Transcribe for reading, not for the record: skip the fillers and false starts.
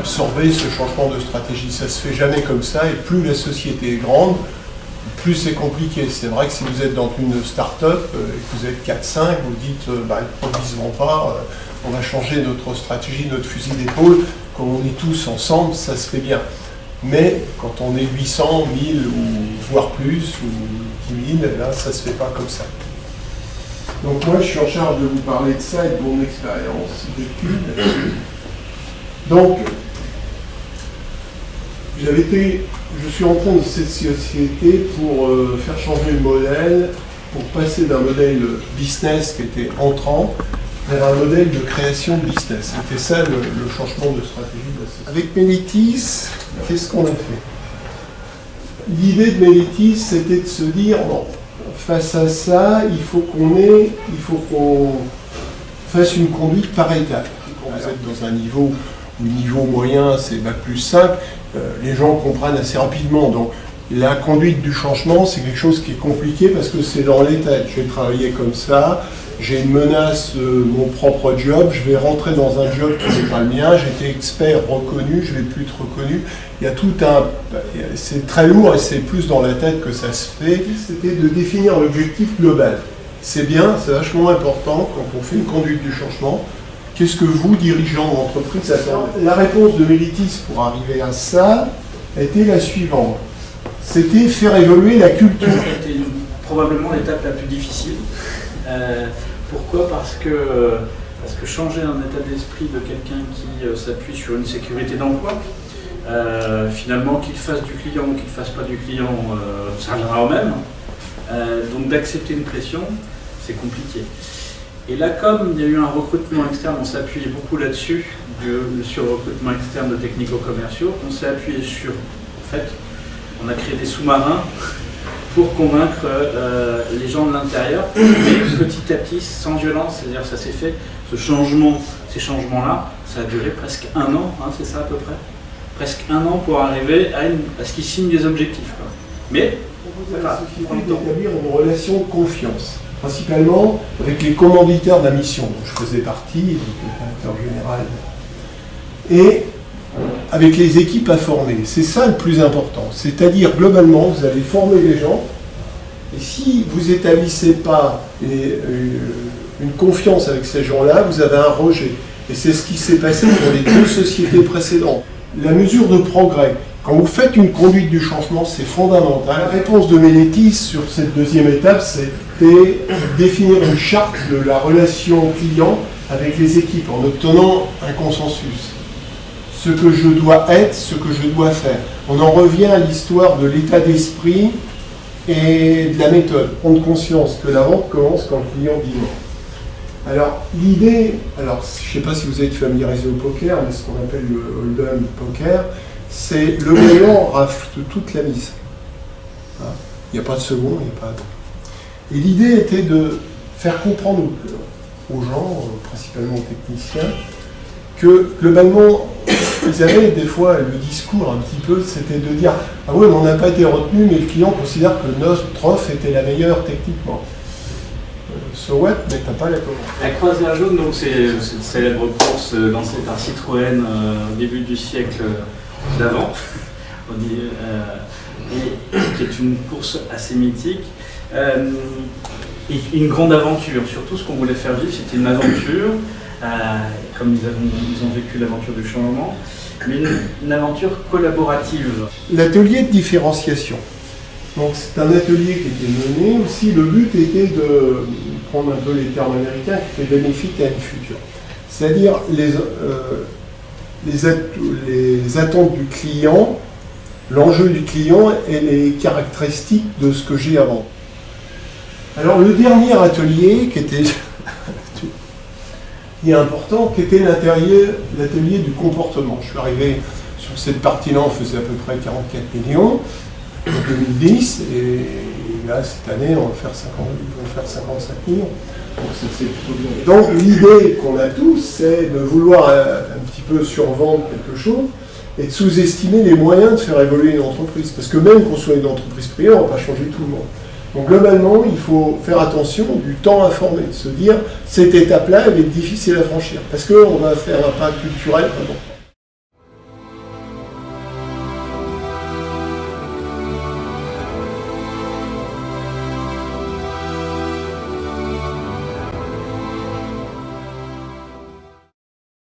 absorber ce changement de stratégie. Ça se fait jamais comme ça, et plus la société est grande, plus c'est compliqué. C'est vrai que si vous êtes dans une start-up et que vous êtes 4-5, vous dites les produits ne se vendent pas, on va changer notre stratégie, notre fusil d'épaule. Quand on est tous ensemble, ça se fait bien. Mais quand on est 800, 1000 ou voire plus, ou 10 000, là ça se fait pas comme ça. Donc moi je suis en charge de vous parler de ça et de mon expérience vécue. Donc, je suis entré dans cette société pour faire changer le modèle, pour passer d'un modèle business qui était entrant vers un modèle de création de business. C'était ça le changement de stratégie de la société. Avec Melitis, qu'est-ce qu'on a fait? L'idée de Melitis, c'était de se dire, bon, face à ça, il faut qu'on fasse une conduite par étapes. Quand vous êtes dans un niveau moyen, c'est Bac+5, les gens comprennent assez rapidement. Donc la conduite du changement, c'est quelque chose qui est compliqué parce que c'est dans les têtes. Je vais travailler comme ça, j'ai une menace, mon propre job, je vais rentrer dans un job qui n'est pas le mien, j'étais expert reconnu, je ne vais plus être reconnu. Il y a c'est très lourd et c'est plus dans la tête que ça se fait. C'était de définir l'objectif global. C'est bien, c'est vachement important quand on fait une conduite du changement. Qu'est-ce que vous, dirigeants d'entreprise, attendez? La réponse de Melitis pour arriver à ça était la suivante. C'était faire évoluer la culture. C'était probablement l'étape la plus difficile. Pourquoi? Parce que changer un état d'esprit de quelqu'un qui s'appuie sur une sécurité d'emploi, finalement qu'il fasse du client ou qu'il ne fasse pas du client, ça reviendra au même. Donc d'accepter une pression, c'est compliqué. Et là, comme il y a eu un recrutement externe, on s'est appuyé beaucoup là-dessus, sur le recrutement externe de technico-commerciaux, on s'est appuyé sur, en fait, on a créé des sous-marins pour convaincre les gens de l'intérieur, mais petit à petit, sans violence, c'est-à-dire ça s'est fait, ces changements-là, ça a duré presque 1 an, hein, c'est ça à peu près? Presque 1 an pour arriver à ce qu'ils signent des objectifs, quoi. Mais, la société d'établir une relation de confiance, principalement avec les commanditaires de la mission, dont je faisais partie, le directeur général, et avec les équipes à former. C'est ça le plus important. C'est-à-dire, globalement, vous allez former les gens, et si vous n'établissez pas une confiance avec ces gens-là, vous avez un rejet. Et c'est ce qui s'est passé dans les 2 sociétés précédentes. La mesure de progrès. Quand vous faites une conduite du changement, c'est fondamental. La réponse de Melitis sur cette 2e étape, c'était définir une charte de la relation client avec les équipes en obtenant un consensus. Ce que je dois être, ce que je dois faire. On en revient à l'histoire de l'état d'esprit et de la méthode. Prendre conscience que la vente commence quand le client dit non. Alors, l'idée, je ne sais pas si vous êtes familiarisé au poker, mais ce qu'on appelle le hold'em poker, c'est le gagnant rafle toute la mise. Il n'y a pas de second, il n'y a pas de... Et l'idée était de faire comprendre aux gens, principalement aux techniciens, que globalement, ils avaient des fois le discours un petit peu, c'était de dire « Ah oui, mais on n'a pas été retenu, mais le client considère que notre offre était la meilleure techniquement. » So what, mais t'as pas la commande. La croisière jaune, donc c'est une célèbre course lancée par Citroën au début du siècle d'avant, et qui est une course assez mythique. Et une grande aventure, surtout ce qu'on voulait faire vivre, c'était une aventure, comme ils ont vécu l'aventure du changement, mais une aventure collaborative. L'atelier de différenciation. Donc c'est un atelier qui était mené aussi, le but était de prendre un peu les termes américains qui étaient bénéfiques à une future. C'est-à-dire les attentes du client, l'enjeu du client et les caractéristiques de ce que j'ai avant. Alors le dernier atelier qui était important, qui était l'atelier du comportement. Je suis arrivé sur cette partie-là, on faisait à peu près 44 millions en 2010, et là cette année on va faire 55 millions. Donc c'est plutôt bien. Donc l'idée qu'on a tous, c'est de vouloir un petit peu survendre quelque chose et de sous-estimer les moyens de faire évoluer une entreprise. Parce que même qu'on soit une entreprise privée, on ne va pas changer tout le monde. Donc globalement, il faut faire attention du temps à former, de se dire cette étape-là, elle est difficile à franchir, parce qu'on va faire un pas culturel vraiment.